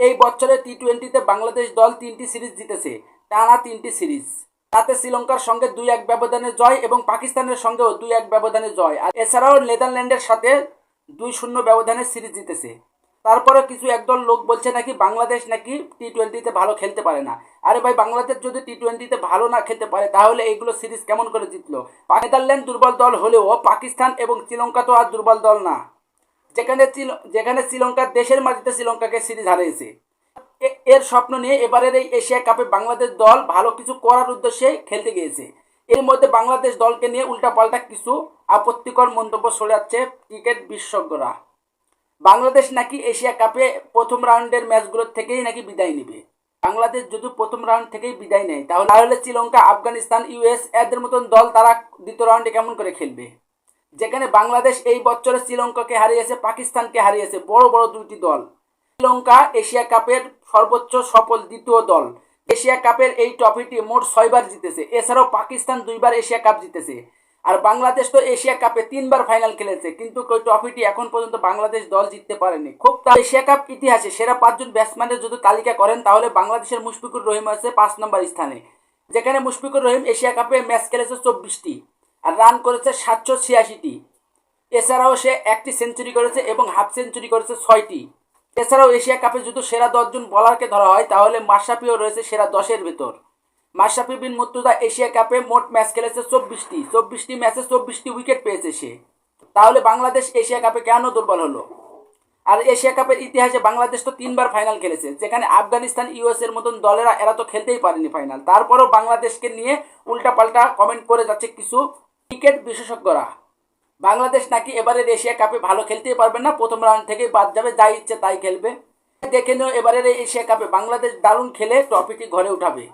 এই বছরে টি-20তে বাংলাদেশ দল 3টি সিরিজ জিতেছে, টানা 3টি সিরিজ। তাতে শ্রীলঙ্কার সঙ্গে 2-1 ব্যবধানে জয় এবং পাকিস্তানের সঙ্গেও 2-1 ব্যবধানে জয়। আর এছাড়াও নেদারল্যান্ডের সাথে 2-0 ব্যবধানে সিরিজ জিতেছে। তারপরে কিছু একদল লোক বলছে নাকি বাংলাদেশ নাকি টি-20তে ভালো খেলতে পারে না। আরে ভাই, বাংলাদেশ যদি টি-20তে ভালো না খেলতে পারে তাহলে এইগুলো সিরিজ কেমন করে জিতলো? নেদারল্যান্ড দুর্বল দল হলেও পাকিস্তান এবং শ্রীলঙ্কা তো আর দুর্বল দল না, যেখানে শ্রীলঙ্কার দেশের মাটিতে শ্রীলঙ্কাকে সিরিজ হারিয়েছে। এর স্বপ্ন নিয়ে এবারের এই এশিয়া কাপে বাংলাদেশ দল ভালো কিছু করার উদ্দেশ্যে খেলতে গিয়েছে। এর মধ্যে বাংলাদেশ দলকে নিয়ে উল্টাপাল্টা কিছু আপত্তিকর মন্তব্য ছড়াচ্ছে ক্রিকেট বিশেষজ্ঞরা। বাংলাদেশ নাকি এশিয়া কাপে প্রথম রাউন্ডের ম্যাচগুলোর থেকেই নাকি বিদায় নেবে। বাংলাদেশ যদি প্রথম রাউন্ড থেকেই বিদায় নেয় তাহলে শ্রীলঙ্কা, আফগানিস্তান, ইউএস এদের মতন দল তারা দ্বিতীয় রাউন্ডে কেমন করে খেলবে? যেখানে বাংলাদেশ এই বছরে শ্রীলঙ্কাকে হারিয়েছে, পাকিস্তানকে হারিয়েছে, বড় বড় দুটি দল। শ্রীলঙ্কা এশিয়া কাপের সর্বোচ্চ সফল দ্বিতীয় দল। এশিয়া কাপের এই ট্রফিটি মোট 6 বার জিতেছে। এছাড়াও পাকিস্তান 2 বার এশিয়া কাপ জিতেছে। আর বাংলাদেশ তো এশিয়া কাপে 3 বার ফাইনাল খেলেছে, কিন্তু ওই ট্রফিটি এখন পর্যন্ত বাংলাদেশ দল জিততে পারেনি। খুব এশিয়া কাপ ইতিহাসে সেরা 5 জন ব্যাটসম্যানের যদি তালিকা করেন তাহলে বাংলাদেশের মুশফিকুর রহিম আছে 5 নম্বর স্থানে। যেখানে মুশফিকুর রহিম এশিয়া কাপে ম্যাচ খেলেছে 24টি আর রান করেছে 786টি। এছাড়াও সে একটি সেঞ্চুরি করেছে এবং হাফ সেঞ্চুরি করেছে 6টি। এছাড়াও এশিয়া কাপে যদি সেরা 10 জন বোলারকে ধরা হয় তাহলে মাশরাফিও রয়েছে সেরা 10-এর ভেতর। মাশরাফি বিন মুর্তজা এশিয়া কাপে মোট ম্যাচ খেলেছে 24টি ম্যাচে 24টি উইকেট পেয়েছে সে। তাহলে বাংলাদেশ এশিয়া কাপে কেন দুর্বল হলো? আর এশিয়া কাপের ইতিহাসে বাংলাদেশ তো 3 বার ফাইনাল খেলেছে, যেখানে আফগানিস্তান, ইউএস এর মতন দলেরা এরা তো খেলতেই পারেনি ফাইনাল। তারপরেও বাংলাদেশকে নিয়ে উল্টাপাল্টা কমেন্ট করে যাচ্ছে কিছু ক্রিকেট বিশেষজ্ঞরা। বাংলাদেশ নাকি এবারের এশিয়া কাপে ভালো খেলতেই পারবে না, প্রথম রাউন্ড থেকেই বাদ যাবে, যাই ইচ্ছে তাই খেলবে। দেখে নিও এবারের এই এশিয়া কাপে বাংলাদেশ দারুণ খেলে ট্রফিটি ঘরে উঠাবে।